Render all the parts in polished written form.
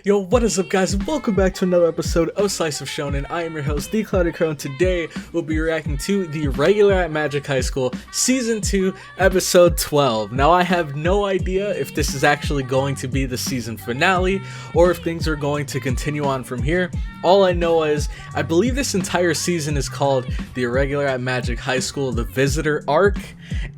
Yo, what is up guys, and welcome back to another episode of Slice of Shonen. I am your host, The Clouded Crow, and today we'll be reacting to the Irregular at Magic High School Season 2, Episode 12. Now I have no idea if this is actually going to be the season finale, or if things are going to continue on from here. All I know is, I believe this entire season is called the Irregular at Magic High School, the Visitor Arc,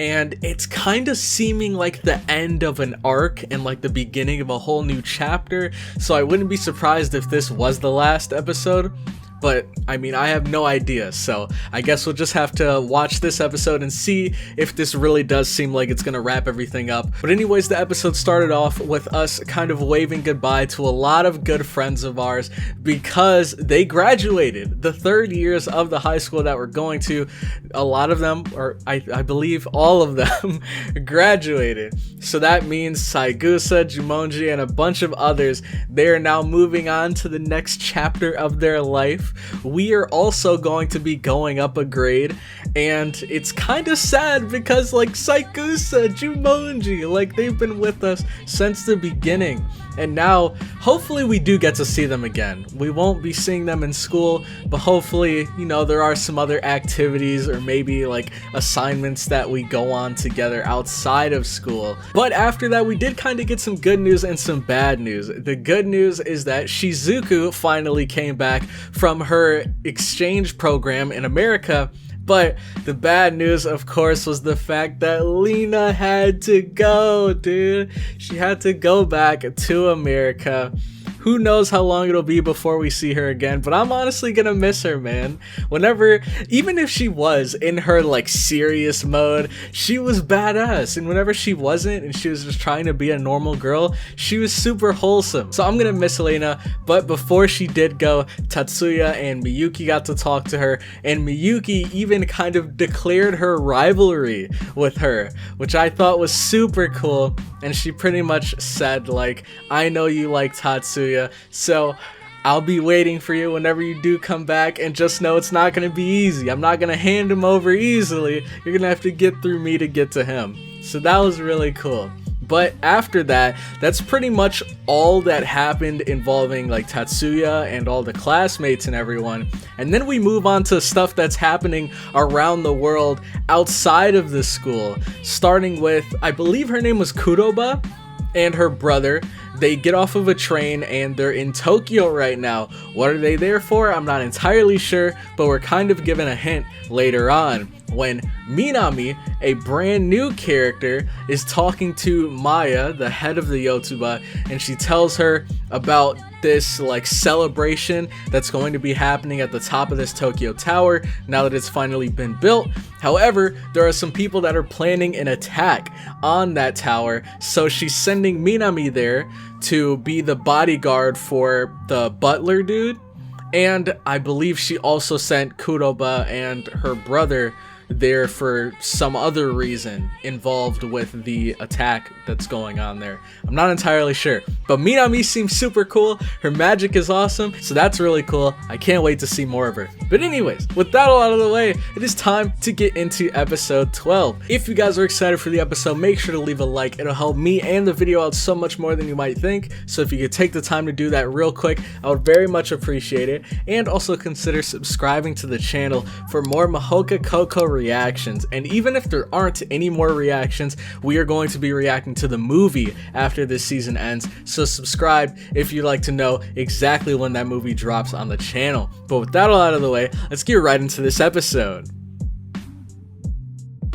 and it's kind of seeming like the end of an arc and like the beginning of a whole new chapter, so I wouldn't be surprised if this was the last episode. But, I mean, I have no idea, so I guess we'll just have to watch this episode and see if this really does seem like it's gonna wrap everything up. But anyways, the episode started off with us kind of waving goodbye to a lot of good friends of ours because they graduated. The third years of the high school that we're going to, a lot of them, or I believe all of them, graduated. So that means Saigusa, Jumonji, and a bunch of others, they are now moving on to the next chapter of their life. We are also going to be going up a grade, and it's kind of sad because like Saigusa, Jumonji, like they've been with us since the beginning, and now hopefully we do get to see them again. We won't be seeing them in school, but hopefully, you know, there are some other activities or maybe like assignments that we go on together outside of school. But after that, we did kind of get some good news and some bad news. The good news is that Shizuku finally came back from her exchange program in America. But the bad news, of course, was the fact that Lena had to go, dude. She had to go back to America. Who knows how long it'll be before we see her again, but I'm honestly gonna miss her, man. Whenever, even if she was in her like serious mode, she was badass, and whenever she wasn't and she was just trying to be a normal girl, she was super wholesome. So I'm gonna miss Elena. But before she did go, Tatsuya and Miyuki got to talk to her, and Miyuki even kind of declared her rivalry with her, which I thought was super cool. And she pretty much said like, I know you like Tatsuya, so I'll be waiting for you whenever you do come back, and just know it's not gonna be easy. I'm not gonna hand him over easily. You're gonna have to get through me to get to him. So that was really cool. But after that, that's pretty much all that happened involving like Tatsuya and all the classmates and everyone. And then we move on to stuff that's happening around the world outside of the school, starting with, I believe her name was KUROBA and her brother. They get off of a train and they're in Tokyo right now. What are they there for? I'm not entirely sure, but we're kind of given a hint later on when Minami, a brand new character, is talking to Maya, the head of the Yotuba, and she tells her about this like celebration that's going to be happening at the top of this Tokyo tower now that it's finally been built. However, there are some people that are planning an attack on that tower, so she's sending Minami there to be the bodyguard for the butler dude, and I believe she also sent KUROBA and her brother there for some other reason involved with the attack that's going on there. I'm not entirely sure, but Minami seems super cool. Her magic is awesome, so that's really cool. I can't wait to see more of her. But anyways, with that all out of the way, it is time to get into episode 12. If you guys are excited for the episode, make sure to leave a like. It'll help me and the video out so much more than you might think, so if you could take the time to do that real quick, I would very much appreciate it. And also consider subscribing to the channel for more Mahoka Coco reactions. And even if there aren't any more reactions, we are going to be reacting to the movie after this season ends, so subscribe if you'd like to know exactly when that movie drops on the channel. But with that all out of the way, let's get right into this episode.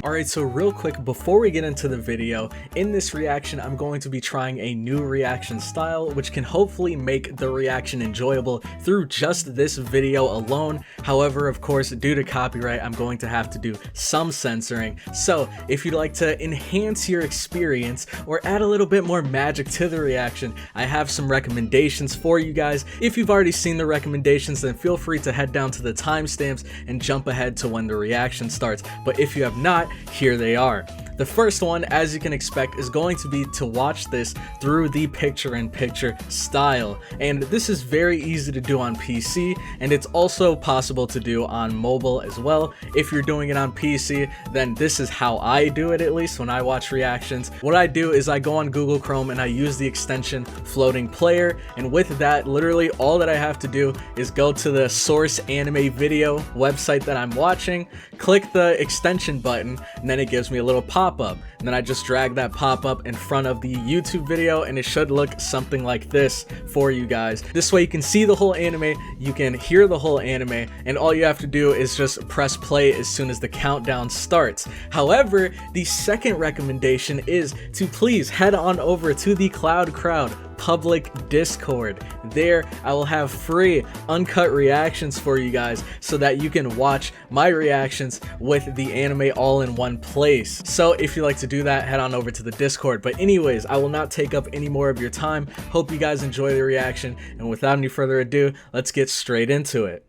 Alright, so real quick, before we get into the video, in this reaction I'm going to be trying a new reaction style which can hopefully make the reaction enjoyable through just this video alone. However, of course, due to copyright, I'm going to have to do some censoring. So if you'd like to enhance your experience or add a little bit more magic to the reaction, I have some recommendations for you guys. If you've already seen the recommendations, then feel free to head down to the timestamps and jump ahead to when the reaction starts. But if you have not, here they are. The first one, as you can expect, is going to be to watch this through the picture-in-picture style. And this is very easy to do on PC, and it's also possible to do on mobile as well. If you're doing it on PC, then this is how I do it, at least when I watch reactions. What I do is I go on Google Chrome and I use the extension Floating Player, and with that, literally all that I have to do is go to the source anime video website that I'm watching, click the extension button, and then it gives me a little pop-up, and then I just drag that pop-up in front of the YouTube video, and it should look something like this for you guys. This way you can see the whole anime, you can hear the whole anime, and all you have to do is just press play as soon as the countdown starts. However, the second recommendation is to please head on over to the Cloud Crowd public Discord. There I will have free uncut reactions for you guys so that you can watch my reactions with the anime all in one place. So if you like to do that, head on over to the Discord. But anyways, I will not take up any more of your time. Hope you guys enjoy the reaction, and without any further ado, let's get straight into it.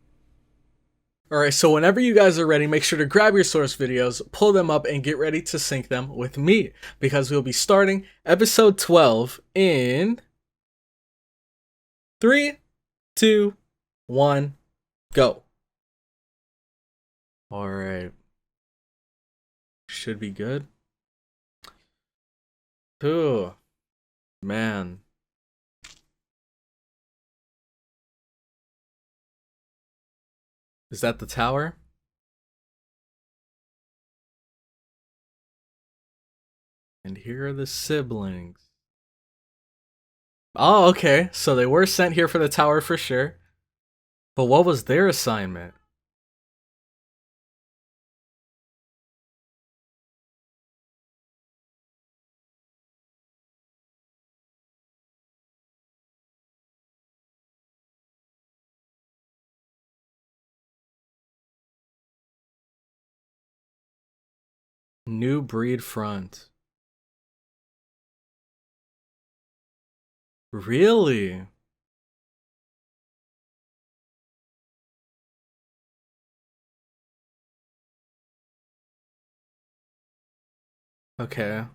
Alright, so whenever you guys are ready, make sure to grab your source videos, pull them up, and get ready to sync them with me, because we'll be starting episode 12 in 3, 2, 1, go. Alright. Should be good. Ooh. Man. Is that the tower? And here are the siblings. Oh, okay. So they were sent here for the tower for sure. But what was their assignment? New breed front. Really? Okay.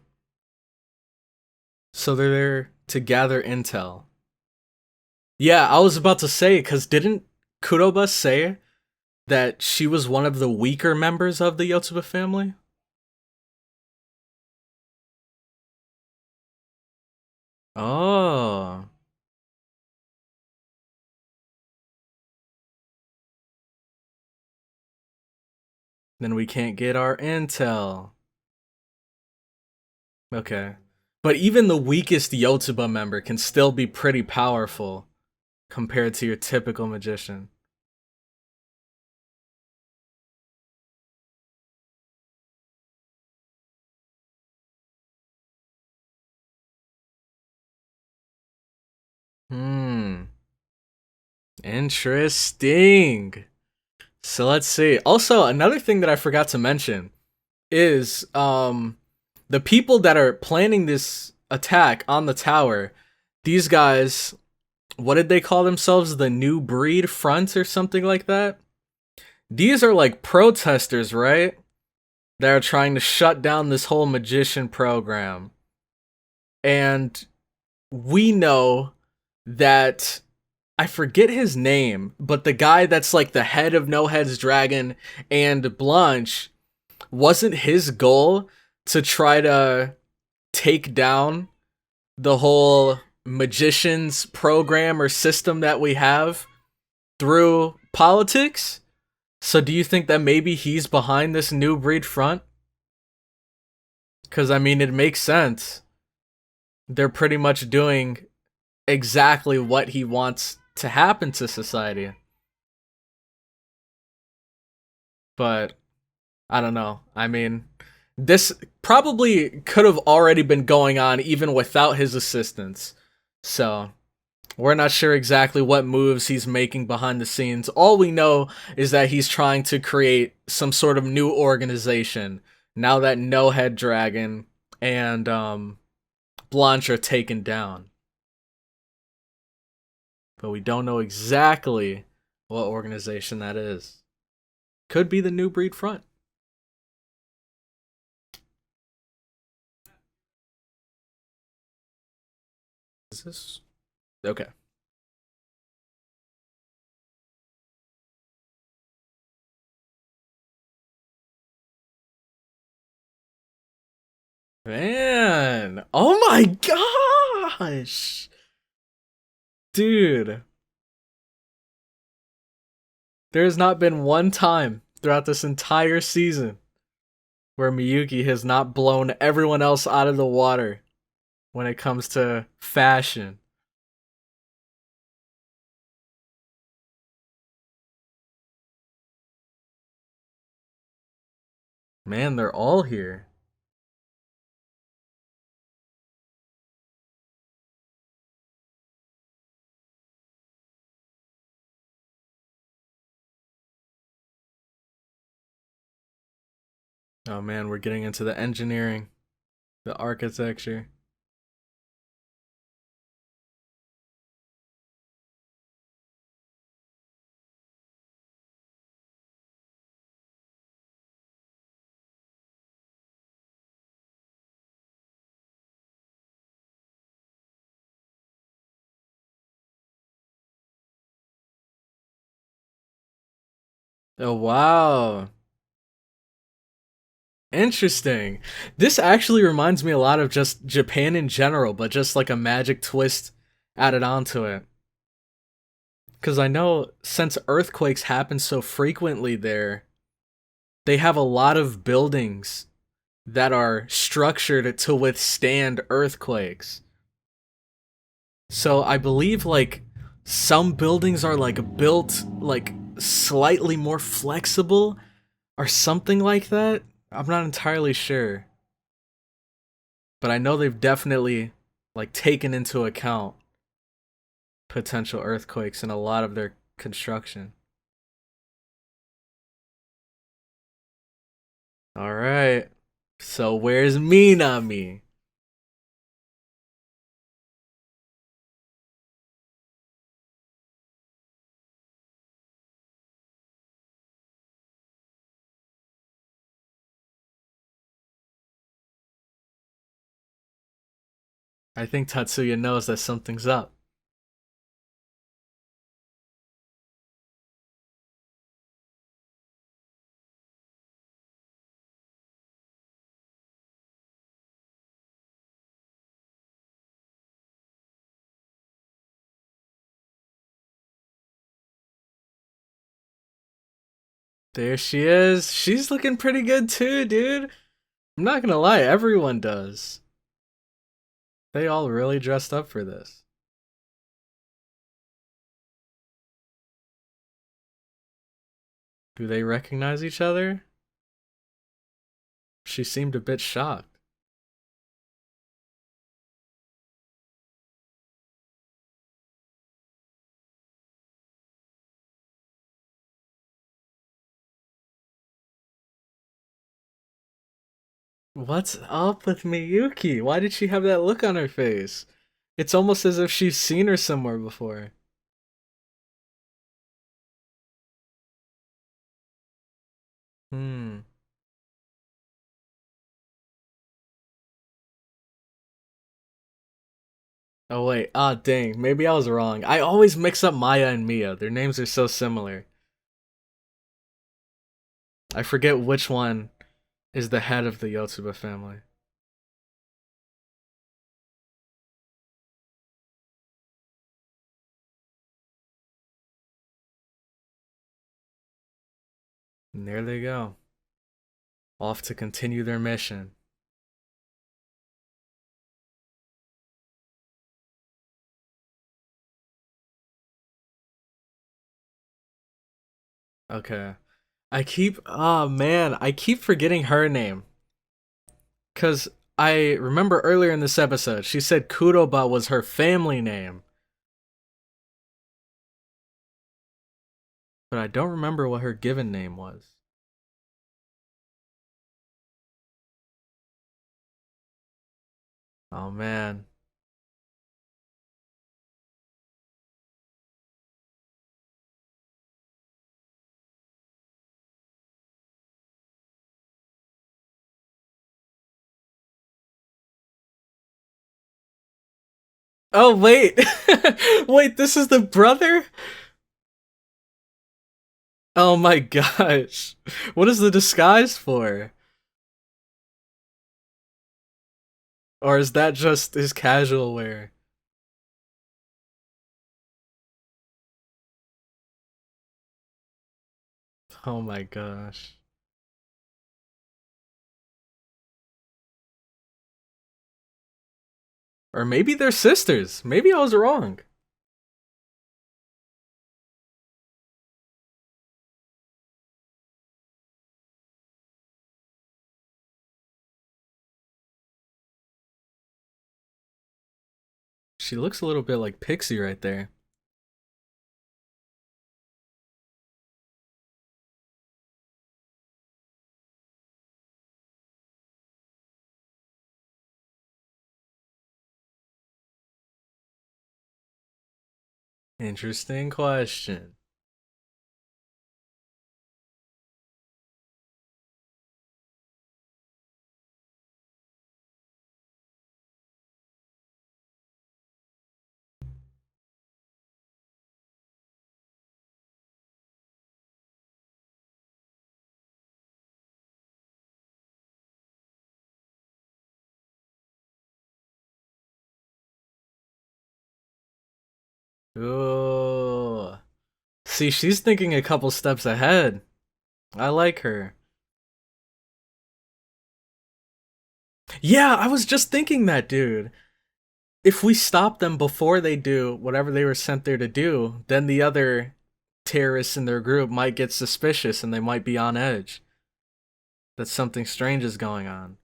So they're there to gather intel. Yeah, I was about to say, because didn't KUROBA say that she was one of the weaker members of the Yotsuba family? Oh. Then we can't get our intel. Okay. But even the weakest Yotsuba member can still be pretty powerful compared to your typical magician. Interesting. So let's see. Also, another thing that I forgot to mention is the people that are planning this attack on the tower, these guys, what did they call themselves? The New Breed Front or something like that? These are like protesters, right? That are trying to shut down this whole magician program. And we know that, I forget his name, but the guy that's like the head of No Head's Dragon and Blanche, wasn't his goal to try to take down the whole magicians program or system that we have through politics? So do you think that maybe he's behind this New Breed front? Because I mean, it makes sense. They're pretty much doing exactly what he wants to happen to society. But I don't know. I mean, this probably could have already been going on even without his assistance. So we're not sure exactly what moves he's making behind the scenes. All we know is that he's trying to create some sort of new organization now that No Head Dragon and Blanche are taken down. But we don't know exactly what organization that is. Could be the New Breed Front. Is this? Okay. Man. Oh my gosh. Dude. There has not been one time throughout this entire season where Miyuki has not blown everyone else out of the water when it comes to fashion. Man, they're all here. Oh man, we're getting into the engineering, the architecture. Oh wow. Interesting. This actually reminds me a lot of just Japan in general, but just like a magic twist added onto it. Because I know since earthquakes happen so frequently there, they have a lot of buildings that are structured to withstand earthquakes. So I believe like some buildings are like built like slightly more flexible or something like that. I'm not entirely sure. But I know they've definitely like taken into account potential earthquakes in a lot of their construction. All right. So where's Minami? I think Tatsuya knows that something's up. There she is. She's looking pretty good too, dude. I'm not gonna lie, everyone does. They all really dressed up for this. Do they recognize each other? She seemed a bit shocked. What's up with Miyuki? Why did she have that look on her face? It's almost as if she's seen her somewhere before. Hmm. Oh wait, ah dang, maybe I was wrong. I always mix up Maya and Mia. Their names are so similar. I forget which one is the head of the Yotsuba family. And there they go. Off to continue their mission. Okay. Oh man, I keep forgetting her name. Cause I remember earlier in this episode, she said Kuroba was her family name. But I don't remember what her given name was. Oh man. Oh, wait. Wait, this is the brother? Oh my gosh. What is the disguise for? Or is that just his casual wear? Oh my gosh. Or maybe they're sisters. Maybe I was wrong. She looks a little bit like Pixie right there. Interesting question. Oh. See, she's thinking a couple steps ahead. I like her. Yeah, I was just thinking that, dude. If we stop them before they do whatever they were sent there to do, then the other terrorists in their group might get suspicious and they might be on edge. That something strange is going on.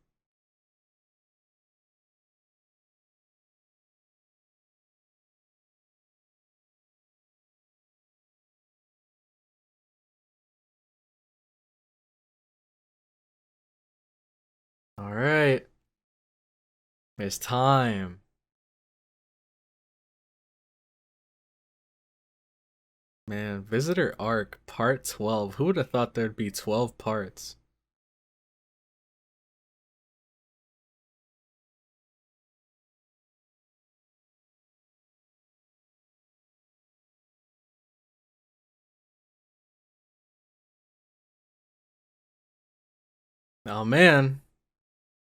Alright. It's time. Man, Visitor Arc, Part 12. Who would have thought there'd be 12 parts? Oh man.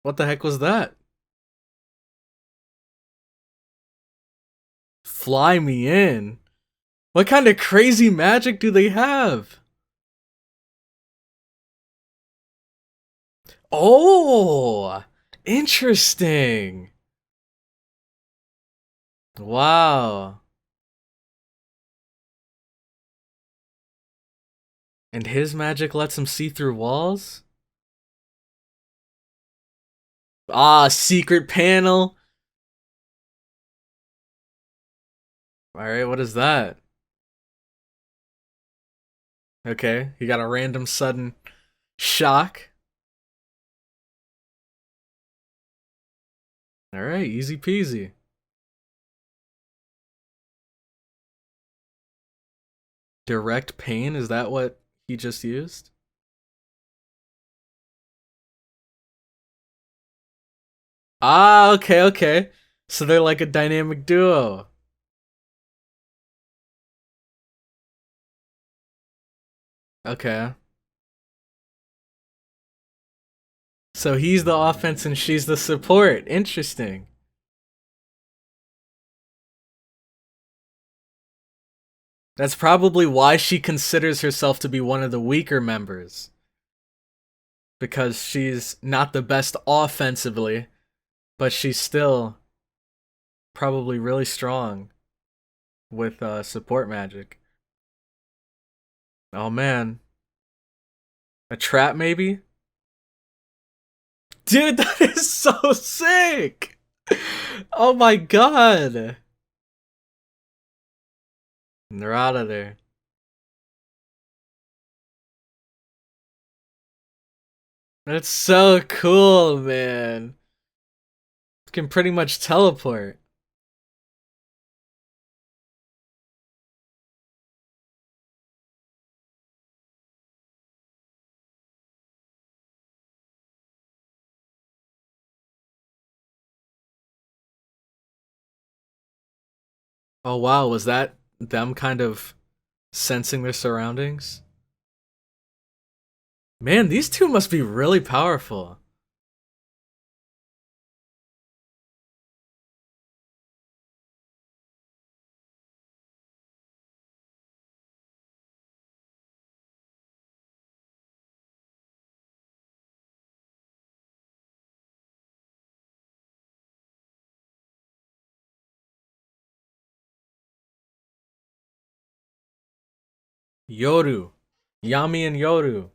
What the heck was that? Fly me in. What kind of crazy magic do they have? Oh, interesting. Wow. And his magic lets him see through walls? Ah, secret panel. Alright, what is that? Okay, he got a random sudden shock. Alright, easy peasy. Direct pain, is that what he just used? Ah, okay, okay. So they're like a dynamic duo. Okay. So he's the offense and she's the support. Interesting. That's probably why she considers herself to be one of the weaker members. Because she's not the best offensively, but she's still probably really strong with support magic. Oh man. A trap maybe? Dude, that is so sick! Oh my god! And they're out of there. That's so cool, man. You can pretty much teleport. Oh wow, was that them kind of sensing their surroundings? Man, these two must be really powerful. Yoru. Yami and Yoru.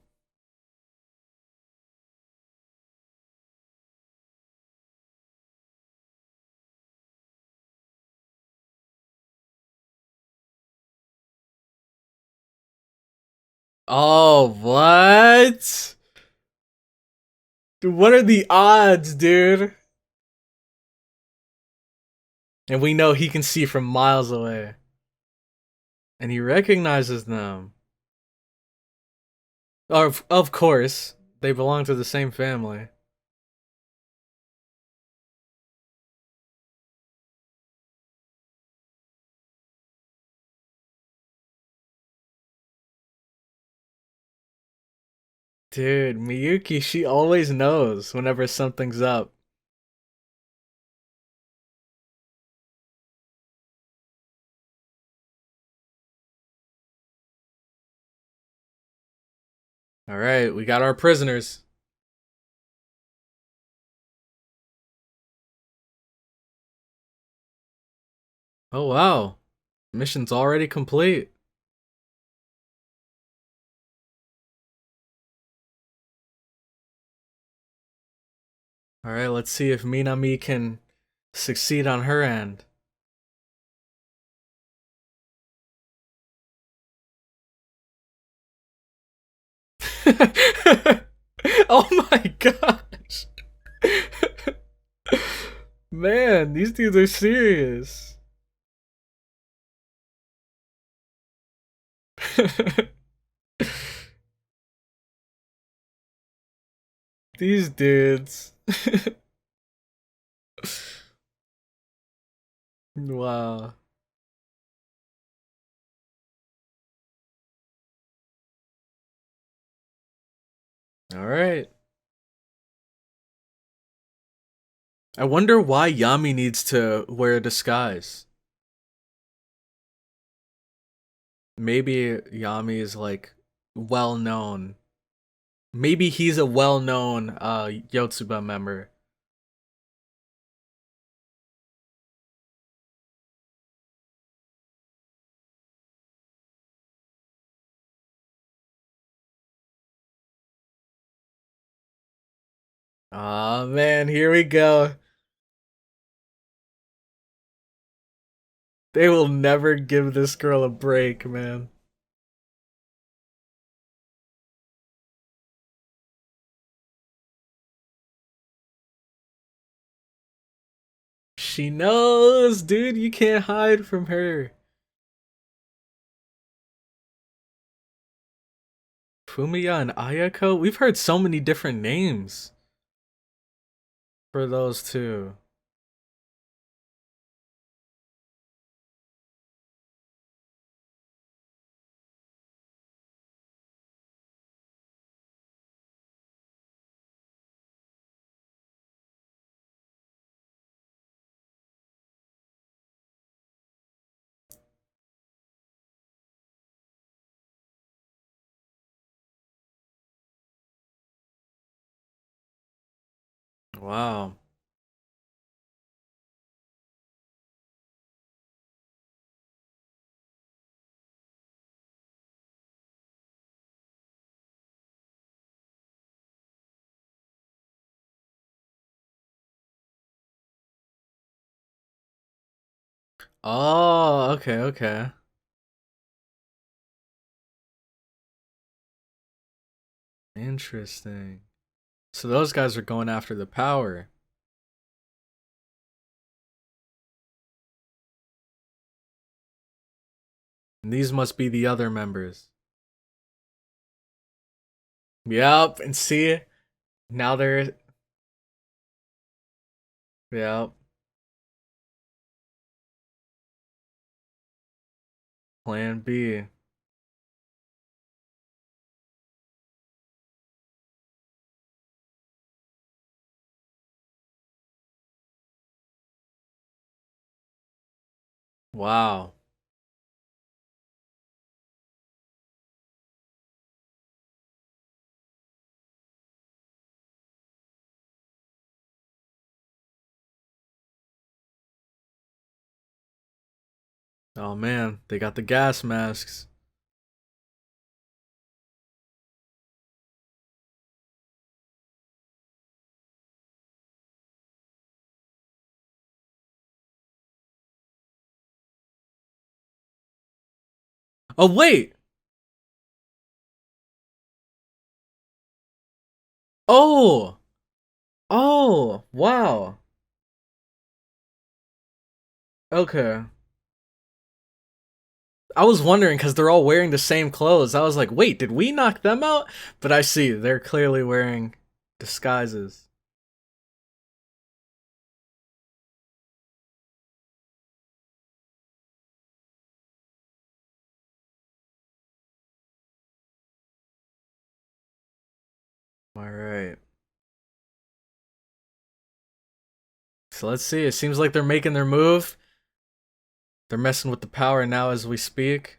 Oh, what? Dude, what are the odds, dude? And we know he can see from miles away. And he recognizes them. Of course, they belong to the same family. Dude, Miyuki, she always knows whenever something's up. Alright, we got our prisoners. Oh wow. Mission's already complete. Alright, let's see if Minami can succeed on her end. Oh my gosh. Man, these dudes are serious. These dudes. Wow. Alright. I wonder why Yami needs to wear a disguise. Maybe Yami is like well known. Maybe he's a well known Yotsuba member. Aw man, here we go. They will never give this girl a break, man. She knows, dude, you can't hide from her. Fumiya and Ayako? We've heard so many different names for those two. Wow. Oh, okay, okay. Interesting. So those guys are going after the power. And these must be the other members. Yep, and see, now they're. Yep. Plan B. Wow. Oh man, they got the gas masks. Oh wait. Oh. Oh, wow. Okay. I was wondering because they're all wearing the same clothes. I was like, wait, did we knock them out? But I see, they're clearly wearing disguises. Alright. So let's see. It seems like they're making their move. They're messing with the power now as we speak.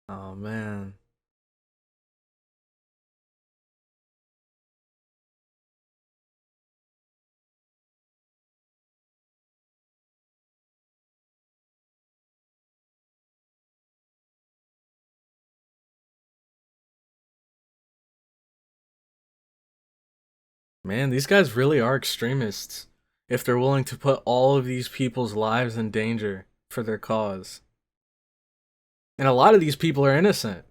Oh man. Man, these guys really are extremists. If they're willing to put all of these people's lives in danger for their cause. And a lot of these people are innocent.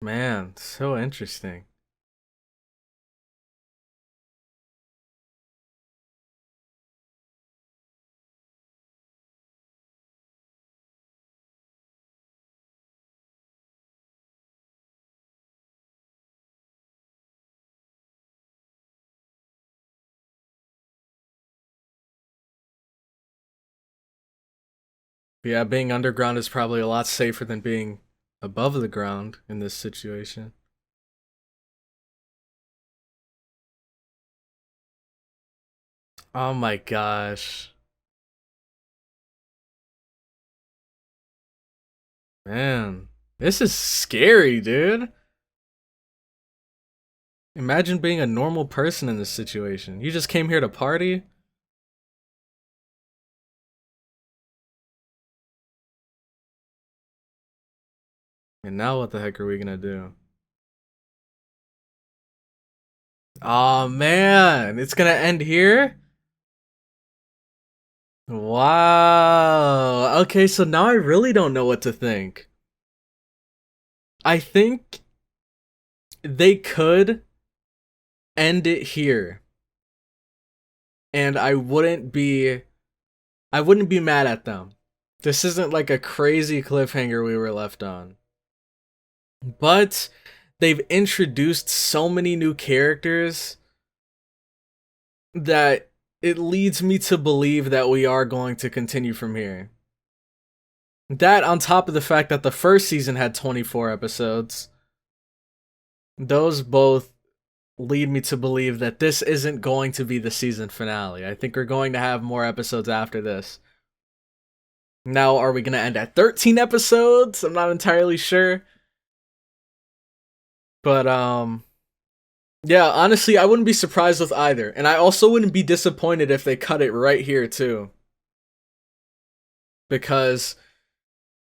Man, so interesting. Yeah, being underground is probably a lot safer than being above the ground in this situation. Oh my gosh. Man, this is scary, dude. Imagine being a normal person in this situation. You just came here to party? And now what the heck are we gonna do? Oh man, it's gonna end here? Wow. Okay, so now I really don't know what to think. I think they could end it here. And I wouldn't be mad at them. This isn't like a crazy cliffhanger we were left on. But they've introduced so many new characters that it leads me to believe that we are going to continue from here. That on top of the fact that the first season had 24 episodes, those both lead me to believe that this isn't going to be the season finale. I think we're going to have more episodes after this. Now, are we going to end at 13 episodes? I'm not entirely sure. But, yeah, honestly, I wouldn't be surprised with either. And I also wouldn't be disappointed if they cut it right here, too. Because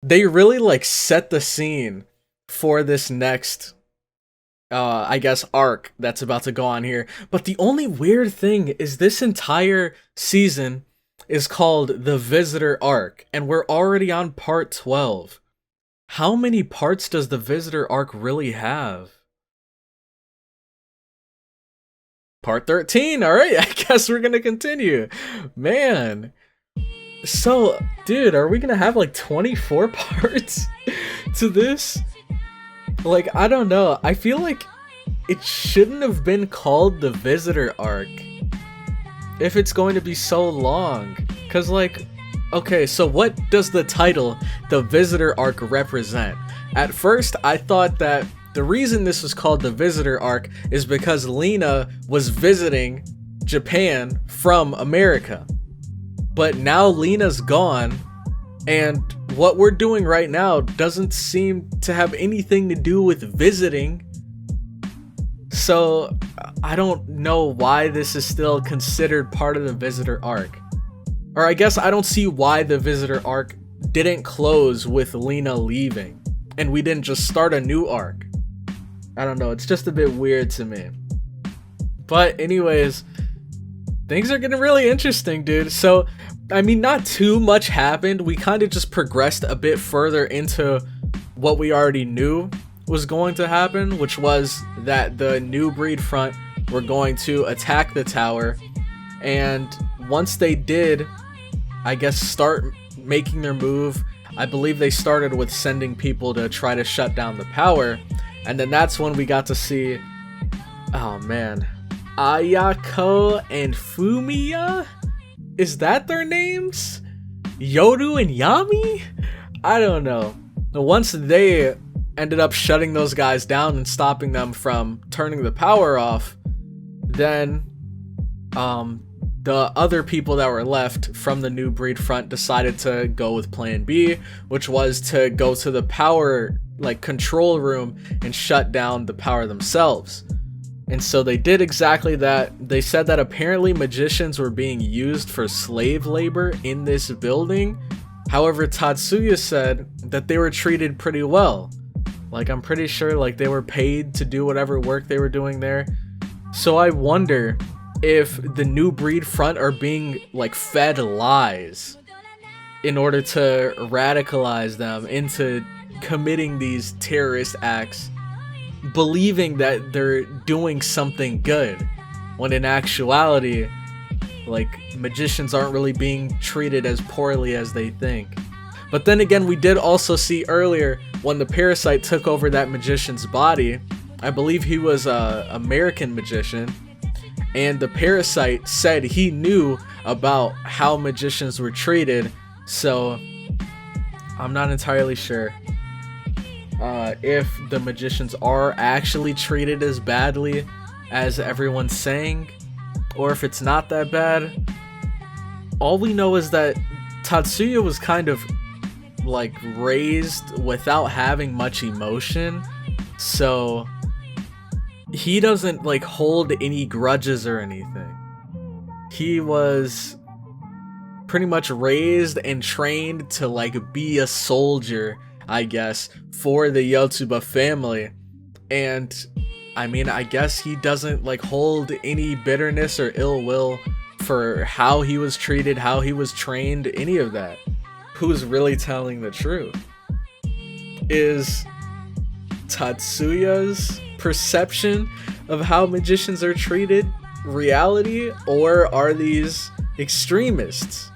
they really, like, set the scene for this next, I guess, arc that's about to go on here. But the only weird thing is this entire season is called the Visitor Arc, and we're already on part 12. How many parts does the Visitor Arc really have? Part 13, alright, I guess we're gonna continue. Man. So, dude, are we gonna have like 24 parts to this? Like, I don't know. I feel like it shouldn't have been called the Visitor Arc if it's going to be so long. Cause like, okay, so what does the title, the Visitor Arc, represent? At first, I thought that the reason this was called the Visitor Arc is because Lena was visiting Japan from America. But now Lena's gone, and what we're doing right now doesn't seem to have anything to do with visiting. So I don't know why this is still considered part of the Visitor Arc. Or I guess I don't see why the Visitor Arc didn't close with Lena leaving and we didn't just start a new arc. I don't know, it's just a bit weird to me. But anyways, things are getting really interesting, dude. So, I mean, not too much happened. We kind of just progressed a bit further into what we already knew was going to happen, which was that the New Breed Front were going to attack the tower. And once they did, I guess, start making their move, I believe they started with sending people to try to shut down the power. And then that's when we got to see, oh man, Ayako and Fumiya? Is that their names? Yoru and Yami? I don't know. Once they ended up shutting those guys down and stopping them from turning the power off, then the other people that were left from the New Breed Front decided to go with plan B, which was to go to the power control room and shut down the power themselves. And so they did exactly that. They said that apparently magicians were being used for slave labor in this building. However, Tatsuya said that they were treated pretty well. Like, I'm pretty sure like they were paid to do whatever work they were doing there. So I wonder if the New Breed Front are being like fed lies in order to radicalize them into committing these terrorist acts, believing that they're doing something good, when in actuality, like, magicians aren't really being treated as poorly as they think. But then again, we did also see earlier when the parasite took over that magician's body. I believe he was a American magician, and the parasite said he knew about how magicians were treated. So I'm not entirely sure if the magicians are actually treated as badly as everyone's saying, or if it's not that bad. All we know is that Tatsuya was kind of like raised without having much emotion, so he doesn't like hold any grudges or anything. He was pretty much raised and trained to like be a soldier, I guess, for the Yotsuba family. And I mean, I guess he doesn't like hold any bitterness or ill will for how he was treated, how he was trained, any of that. Who's really telling the truth? Is Tatsuya's perception of how magicians are treated reality, or are these extremists?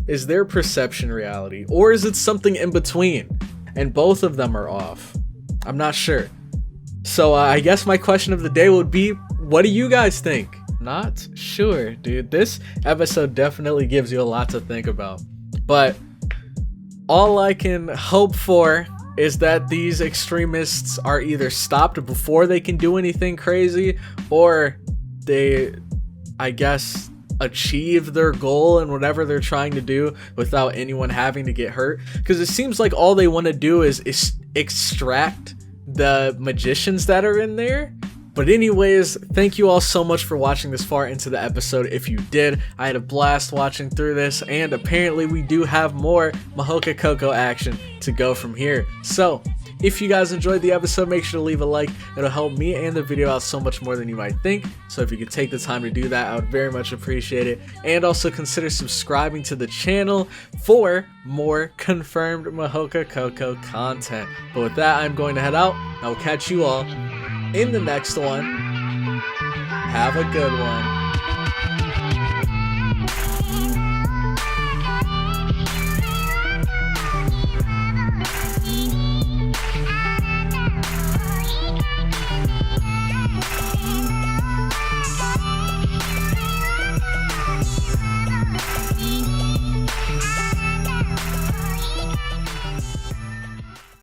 Is their perception reality, or is it something in between and both of them are off? I'm not sure. So I guess my question of the day would be, what do you guys think? Not sure, dude. This episode definitely gives you a lot to think about, but all I can hope for is that these extremists are either stopped before they can do anything crazy, or they, I guess, achieve their goal and whatever they're trying to do without anyone having to get hurt. Because it seems like all they want to do is extract the magicians that are in there. But anyways, thank you all so much for watching this far into the episode. If you did, I had a blast watching through this, and apparently we do have more Mahoka Coco action to go from here. So If you guys enjoyed the episode, make sure to leave a like. It'll help me and the video out so much more than you might think. So if you could take the time to do that, I would very much appreciate it. And also consider subscribing to the channel for more confirmed Mahoka Coco content. But with that, I'm going to head out. I will catch you all in the next one. Have a good one.